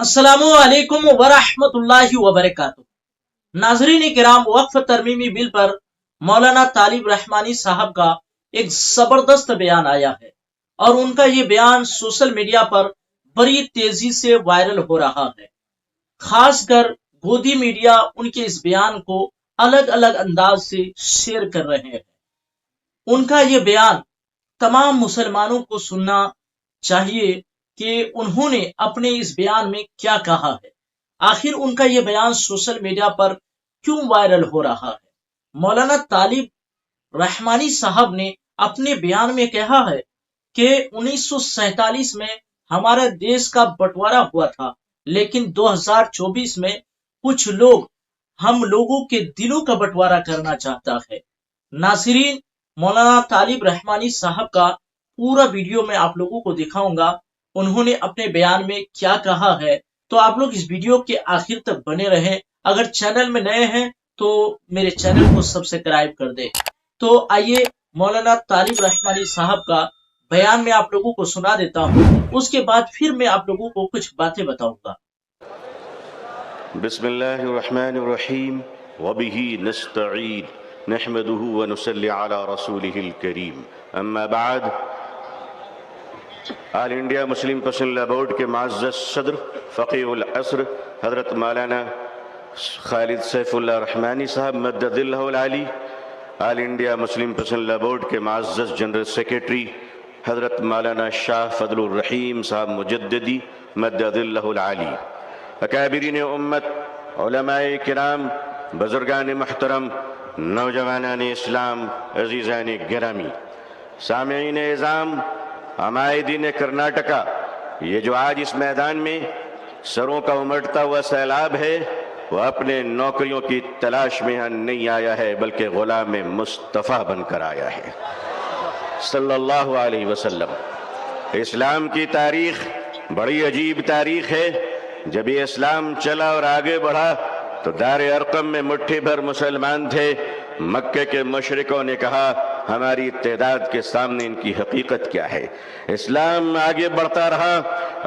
अस्सलामु अलैकुम वरहमतुल्लाहि वबरकातुहू। नाजरीन किराम, वक्फ तरमीमी बिल पर मौलाना तालिब रहमानी साहब का एक जबरदस्त बयान आया है और उनका ये बयान सोशल मीडिया पर बड़ी तेजी से वायरल हो रहा है। खासकर गोदी मीडिया उनके इस बयान को अलग अलग अंदाज से शेयर कर रहे हैं। उनका ये बयान तमाम मुसलमानों को सुनना चाहिए कि उन्होंने अपने इस बयान में क्या कहा है। आखिर उनका ये बयान सोशल मीडिया पर क्यों वायरल हो रहा है। मौलाना तालिब रहमानी साहब ने अपने बयान में कहा है कि 1947 में हमारे देश का बंटवारा हुआ था, लेकिन 2024 में कुछ लोग हम लोगों के दिलों का बंटवारा करना चाहता है। नाज़रीन, मौलाना तालिब रहमानी साहब का पूरा वीडियो मैं आप लोगों को दिखाऊंगा। उन्होंने अपने बयान में क्या कहा है, तो आप लोग इस वीडियो के आखिर तक बने रहें। अगर चैनल में नए हैं तो मेरे चैनल को सब्सक्राइब कर दे। तो आइए मौलाना तालिब रहमानी साहब का बयान में आप लोगों को सुना देता हूँ, उसके बाद फिर मैं आप लोगों को कुछ बातें बताऊंगा। बिस्मिल्लाहिर्रहमानिर्रहीम वबिही नस्तईन नहमदुहु व नुसल्ली अला रसूलिहिल करीम अम्मा बाद। All India Muslim personal board के मुअज़्ज़ज़ सदर फ़क़ीहुल असर हज़रत मौलाना खालिद सैफुल्लाह रहमानी साहब मद्ददिल्लाहुल आली, all India Muslim personal board के मुअज़्ज़ज़ जनरल सेक्रेटरी हज़रत मौलाना शाह फजलुर रहीम साहब मुजद्दिदी मद्ददिल्लाहुल आली, अकाबिरीन उम्मत, उलमाए किराम, बुज़ुर्गान मुहतरम, नौजवानान इस्लाम, अज़ीज़ान गिरामी, सामीईन इज़ाम, हमायदीन कर्नाटका, ये जो आज इस मैदान में सरों का उमड़ता हुआ सैलाब है, वह अपने नौकरियों की तलाश में यहाँ नहीं आया है, बल्कि गुलाम मुस्तफ़ा बनकर आया है सल्लल्लाहु अलैहि वसल्लम। इस्लाम की तारीख बड़ी अजीब तारीख है। जब ये इस्लाम चला और आगे बढ़ा तो दार अरकम में मुट्ठी भर मुसलमान थे। मक्के के मुशरिकों ने कहा, हमारी तादाद के सामने इनकी हकीकत क्या है। इस्लाम आगे बढ़ता रहा।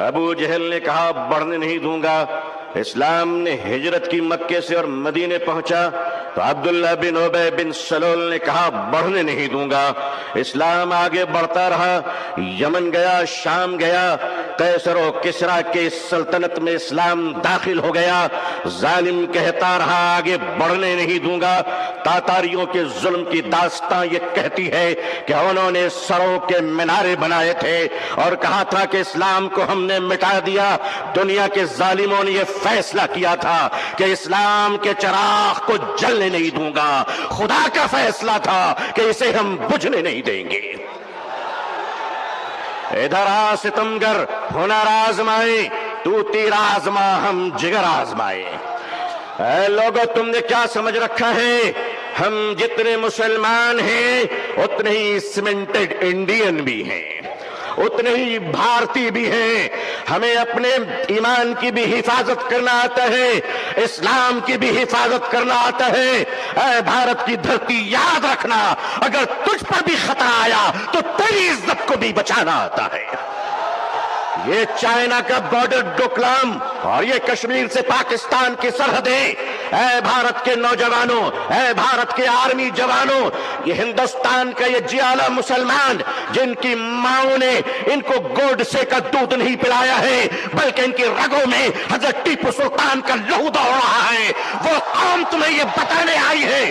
अबू जहल ने कहा, बढ़ने नहीं दूंगा। इस्लाम ने हिजरत की मक्के से और मदीने पहुंचा तो अब्दुल्ला बिन उबय बिन सलूल ने कहा, बढ़ने नहीं दूंगा। इस्लाम आगे बढ़ता रहा। यमन गया, शाम गया, कैसर और किसरा के सल्तनत में इस्लाम दाखिल हो गया। जालिम कहता रहा, आगे बढ़ने नहीं दूंगा। तातारियों के जुल्म की दास्तां ये कहती है कि उन्होंने सरों के मीनारे बनाए थे और कहा था कि इस्लाम को हमने मिटा दिया। दुनिया के जालिमों ने यह फैसला किया था कि इस्लाम के चिराग को जलने नहीं दूंगा। खुदा का फैसला था कि इसे हम बुझने नहीं देंगे। इधर आ सितमगर, हुनर आजमाए, तू तीर आजमा, हम जिगर आजमाए। ऐ लोगों, तुमने क्या समझ रखा है? हम जितने मुसलमान हैं उतने ही सीमेंटेड इंडियन भी हैं, उतने ही भारतीय भी हैं। हमें अपने ईमान की भी हिफाजत करना आता है, इस्लाम की भी हिफाजत करना आता है। ऐ भारत की धरती, याद रखना, अगर तुझ पर भी खतरा आया तो तेरी इज्जत को भी बचाना आता है। ये चाइना का बॉर्डर डोकलाम और ये कश्मीर से पाकिस्तान की सरहदें, ऐ भारत के नौजवानों, ऐ भारत के आर्मी जवानों, ये हिंदुस्तान का ये जियाला मुसलमान जिनकी माओं ने इनको गोडसे का दूध नहीं पिलाया है, बल्कि इनकी रगों में हजरत टीपू सुल्तान का लहू दौड़ रहा है, वो कौम तुम्हें ये बताने आई है,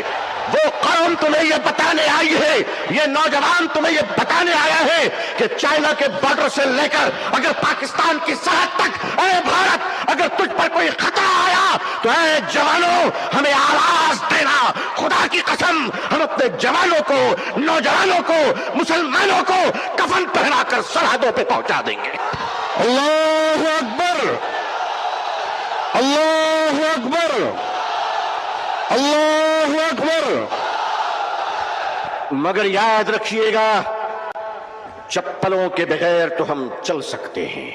वो कौम तुम्हें ये बताने आई है, ये नौजवान तुम्हें ये बताने आया है कि चाइना के बॉर्डर से लेकर अगर पाकिस्तान की सरहद तक, ऐ भारत, अगर तुझ पर कोई खतरा आया तो ऐ जवानों, हमें आवाज देना। खुदा की कसम, हम अपने जवानों को, नौजवानों को, मुसलमानों को कफन पहनाकर सरहदों पे पहुंचा देंगे। अल्लाहु अकबर, अल्लाहु अकबर, अल्लाहु अकबर। मगर याद रखिएगा, चप्पलों के बगैर तो हम चल सकते हैं।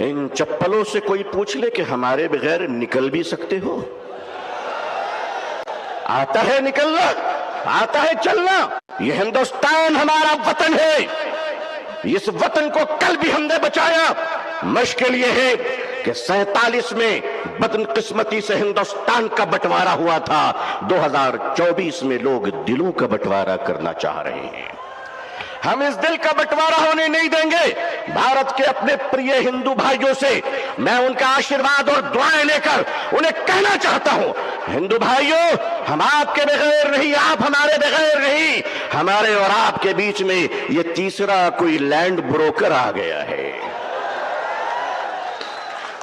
इन चप्पलों से कोई पूछ ले कि हमारे बगैर निकल भी सकते हो? आता है निकलना, आता है चलना। यह हिंदुस्तान हमारा वतन है। इस वतन को कल भी हमने बचाया। मुश्किल ये है کہ 47 میں بدقسمتی سے ہندوستان کا بٹوارا ہوا تھا، 2024 میں لوگ دلوں کا بٹوارا کرنا چاہ رہے ہیں۔ ہم اس دل کا بٹوارا ہونے نہیں دیں گے۔ بھارت کے اپنے پریے ہندو بھائیوں سے میں ان کا آشیرواد اور دعائیں لے کر انہیں کہنا چاہتا ہوں، ہندو بھائیوں، ہم آپ کے بغیر نہیں، آپ ہمارے بغیر نہیں، ہمارے اور آپ کے بیچ میں یہ تیسرا کوئی لینڈ بروکر آ گیا ہے،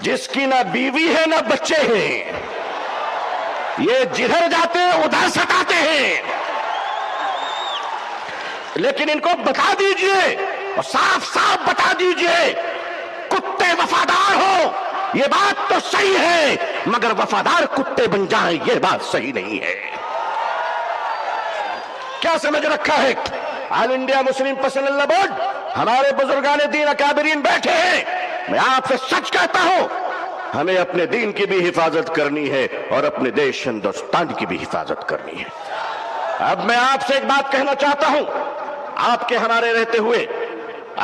جس کی نہ بیوی ہے نہ بچے ہیں، یہ جدھر جاتے ہیں ادھر ستاتے ہیں۔ لیکن ان کو بتا دیجئے اور صاف صاف بتا دیجئے، کتے وفادار ہو یہ بات تو صحیح ہے، مگر وفادار کتے بن جائیں یہ بات صحیح نہیں ہے۔ کیا سمجھ رکھا ہے؟ آل انڈیا مسلم پرسنل لا بورڈ، ہمارے بزرگان دین اکابرین بیٹھے ہیں، میں آپ سے سچ کہتا ہوں، ہمیں اپنے دین کی بھی حفاظت کرنی ہے اور اپنے دیش ہندوستان کی بھی حفاظت کرنی ہے۔ اب میں آپ سے ایک بات کہنا چاہتا ہوں، آپ کے ہمارے رہتے ہوئے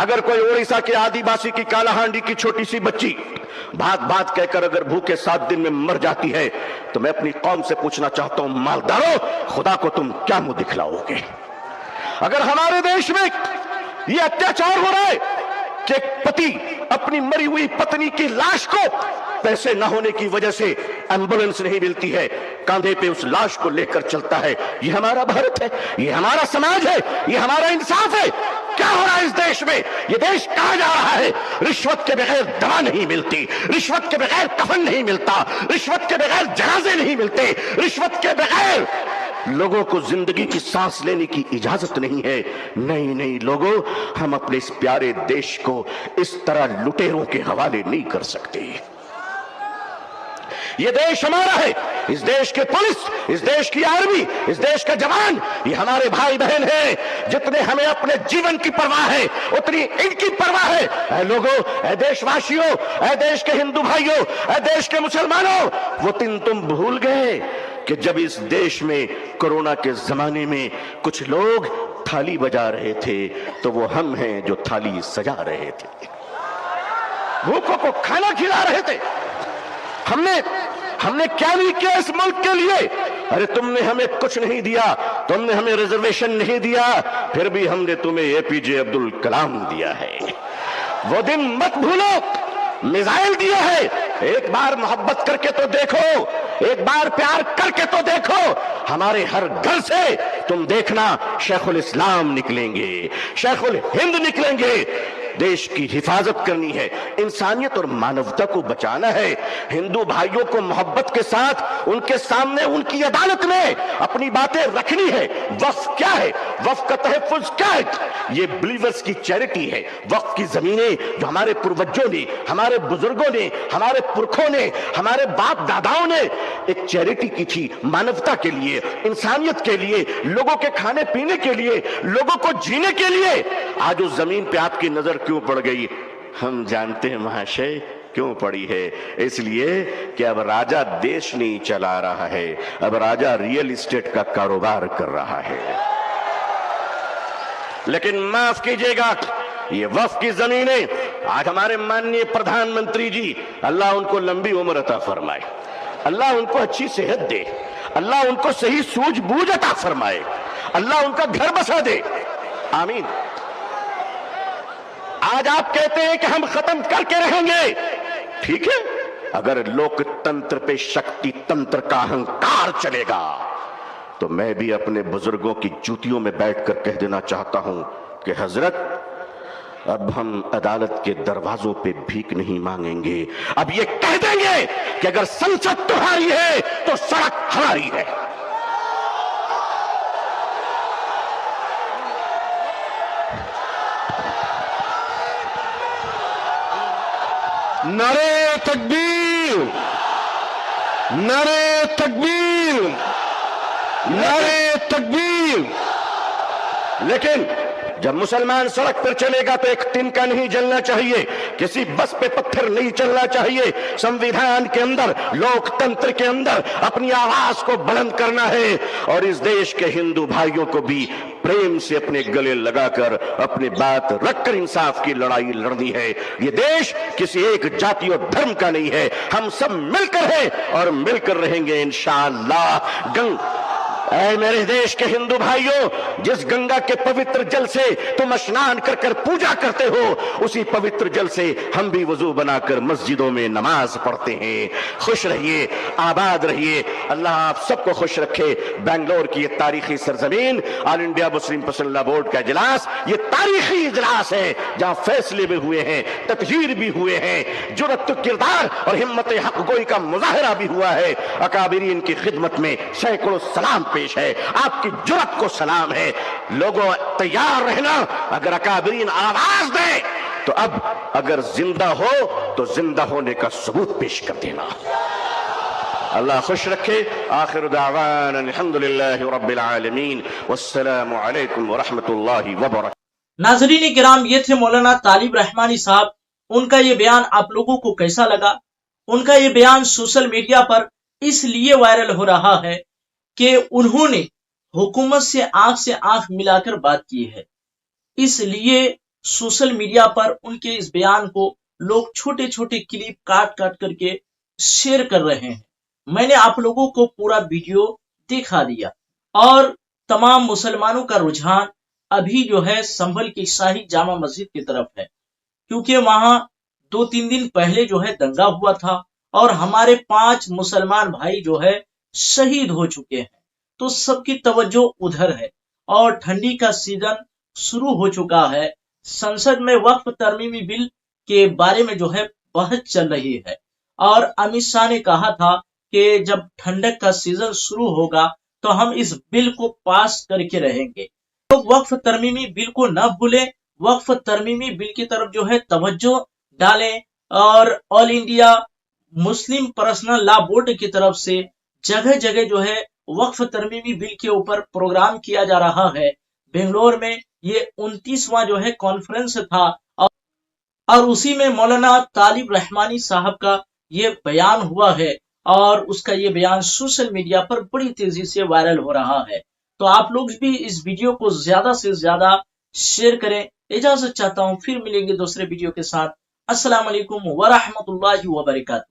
اگر کوئی اڑیسہ کے آدی باسی کی کالا ہانڈی کی چھوٹی سی بچی بھات بھات کہہ کر اگر بھوکے 7 دن میں مر جاتی ہے تو میں اپنی قوم سے پوچھنا چاہتا ہوں، مالدارو خدا کو تم کیا منہ دکھلاؤ گے؟ اگر ہمارے دیش میں یہ اتیاچار ہو رہا ہے کہ ایک پتی اپنی مری ہوئی پتنی کی لاش کو پیسے نہ ہونے کی وجہ سے ایمبولنس نہیں ملتی ہے، کاندھے پہ اس لاش کو لے کر چلتا ہے، یہ ہمارا بھارت ہے، یہ ہمارا سماج ہے، یہ ہمارا انصاف ہے؟ کیا ہو رہا ہے اس دیش میں؟ یہ دیش کہاں جا رہا ہے؟ رشوت کے بغیر دوا نہیں ملتی، رشوت کے بغیر کفن نہیں ملتا، رشوت کے بغیر جنازے نہیں ملتے، رشوت کے بغیر لوگوں کو زندگی کی سانس لینے کی اجازت نہیں ہے۔ نہیں لوگوں، ہم اپنے اس پیارے دیش کو اس طرح لٹیروں کے حوالے نہیں کر سکتے۔ یہ دیش ہمارا ہے، اس دیش کے پولیس، اس دیش کی آرمی، اس دیش کا جوان، یہ ہمارے بھائی بہن ہیں۔ جتنے ہمیں اپنے جیون کی پرواہ ہے اتنی ان کی پرواہ ہے۔ اے لوگوں، اے دیش واسیوں، اے دیش کے ہندو بھائیوں، اے دیش کے مسلمانوں، وہ دن تم بھول گئے کہ جب اس دیش میں کورونا کے زمانے میں کچھ لوگ تھالی بجا رہے تھے تو وہ ہم ہیں جو تھالی سجا رہے تھے، بھوکوں کو کھانا کھلا رہے تھے۔ ہم نے کیا نہیں کیا اس ملک کے لیے؟ ارے تم نے ہمیں کچھ نہیں دیا، تم نے ہمیں ریزرویشن نہیں دیا، پھر بھی ہم نے تمہیں اے پی جے عبد الکلام دیا ہے۔ وہ دن مت بھولو، میزائل دیا ہے، ایک بار محبت کر کے تو دیکھو، ایک بار پیار کر کے تو دیکھو۔ ہمارے ہر گھر سے تم دیکھنا شیخ الاسلام نکلیں گے، شیخ الہند نکلیں گے۔ دیش کی حفاظت کرنی ہے، انسانیت اور مانوتا کو بچانا ہے، ہندو بھائیوں کو محبت کے ساتھ ان کے سامنے ان کی عدالت میں اپنی باتیں رکھنی ہے۔ وقف کیا ہے؟ وقف کا تحفظ کیا ہے؟ یہ بلیورز کی چیریٹی ہے۔ وقف کی زمینیں جو ہمارے پروجوں نے، ہمارے بزرگوں نے، ہمارے پرکھوں نے، ہمارے باپ داداؤں نے ایک چیریٹی کی تھی، مانوتا کے لیے، انسانیت کے لیے، لوگوں کے کھانے پینے کے لیے، لوگوں کو جینے کے لیے۔ آج اس زمین پہ آپ کی نظر کیوں پڑ گئی؟ ہم جانتے ہیں مہاشے کیوں پڑی ہے، اس لیے کہ اب راجہ دیش نہیں چلا رہا ہے، اب راجہ ریئل اسٹیٹ کا کاروبار کر رہا ہے۔ لیکن معاف کیجئے گا، یہ وقف کی زمینیں آج ہمارے ماننی پردھان منتری جی، اللہ ان کو لمبی عمر عطا فرمائے، اللہ ان کو اچھی صحت دے، اللہ ان کو صحیح سوجھ بوجھ عطا فرمائے، اللہ ان کا گھر بسا دے، آمین۔ آج آپ کہتے ہیں کہ ہم ختم کر کے رہیں گے، ٹھیک ہے، اگر لوک تنتر پہ شکتی تنتر کا اہنکار چلے گا تو میں بھی اپنے بزرگوں کی جوتیوں میں بیٹھ کر کہہ دینا چاہتا ہوں کہ حضرت اب ہم عدالت کے دروازوں پہ بھیک نہیں مانگیں گے، اب یہ کہہ دیں گے کہ اگر سنسد تمہاری ہے تو سڑک ہماری ہے۔ نعرے تکبیر، نعرے تکبیر، نعرے تکبیر۔ لیکن जब मुसलमान सड़क पर चलेगा तो एक तिनका नहीं जलना चाहिए, किसी बस पे पत्थर नहीं चलना चाहिए। संविधान के अंदर, लोकतंत्र के अंदर अपनी आवाज को बुलंद करना है और इस देश के हिंदू भाइयों को भी प्रेम से अपने गले लगाकर अपनी बात रखकर इंसाफ की लड़ाई लड़नी है। ये देश किसी एक जाति और धर्म का नहीं है, हम सब मिलकर हैं और मिलकर रहेंगे इंशाअल्लाह। ऐ मेरे देश के हिंदू भाइयों, जिस गंगा के पवित्र जल से तुम स्नान कर कर पूजा करते हो, उसी पवित्र जल से हम भी वजू बनाकर मस्जिदों में नमाज पढ़ते हैं। खुश रहिए, आबाद रहिए, अल्लाह आप सबको खुश रखे। बेंगलोर की ये तारीखी सरजमीन, ऑल इंडिया मुस्लिम पसंदीदा बोर्ड का इजलास, ये तारीखी इजलास है जहां फैसले भी हुए हैं, तकहीर भी हुए हैं, जुर्रत किरदार और हिम्मत हक गोई का मुजाहरा भी हुआ है। अकाबिरीन की खिदमत में सैकड़ों सलाम पेश है, आपकी जुर्रत को सलाम है। लोगों तैयार रहना, अगर अकाबिरीन आवाज दे तो अब अगर जिंदा हो तो जिंदा होने का सबूत पेश कर देना। अल्लाह खुश रखे। आखिर दावाना अल्हम्दुलिल्लाहि रब्बिल आलमीन, वस्सलामु अलैकुम व रहमतुल्लाहि व बरकातहू। नाज़रीन किराम, ये थे मौलाना तालिब रहमानी साहब। उनका ये बयान आप लोगों को कैसा लगा? उनका ये बयान सोशल मीडिया पर इसलिए वायरल हो रहा है कि उन्होंने हुकूमत से आंख मिलाकर बात की है, इसलिए सोशल मीडिया पर उनके इस बयान को लोग छोटे छोटे क्लिप काट काट करके शेयर कर रहे हैं। मैंने आप लोगों को पूरा वीडियो दिखा दिया और तमाम मुसलमानों का रुझान अभी जो है संभल की शाही जामा मस्जिद की तरफ है, क्योंकि वहां 2-3 दिन पहले जो है दंगा हुआ था और हमारे 5 मुसलमान भाई जो है शहीद हो चुके हैं। तो सबकी तवज्जो उधर है और ठंडी का सीजन शुरू हो चुका है। संसद में वक्फ तरमीमी बिल के बारे में जो है बहस चल रही है और अमित शाह ने कहा था कि जब ठंडक का सीजन शुरू होगा तो हम इस बिल को पास करके रहेंगे। तो वक्फ तरमीमी बिल को न भूलें, वक्फ तरमीमी बिल की तरफ जो है तवज्जो डालें और all India Muslim personal law board की तरफ से जगह जगह जो है वक्फ तरमीमी बिल के ऊपर प्रोग्राम किया जा रहा है। बेंगलोर में ये 29वां जो है कॉन्फ्रेंस था और उसी में मौलाना तालिब रहमानी साहब का ये बयान हुआ है और उसका ये बयान सोशल मीडिया पर बड़ी तेजी से वायरल हो रहा है। तो आप लोग भी इस वीडियो को ज्यादा से ज्यादा शेयर करें। इजाजत चाहता हूं, फिर मिलेंगे दूसरे वीडियो के साथ। अस्सलाम वालेकुम व रहमतुल्लाहि व बरकातहू।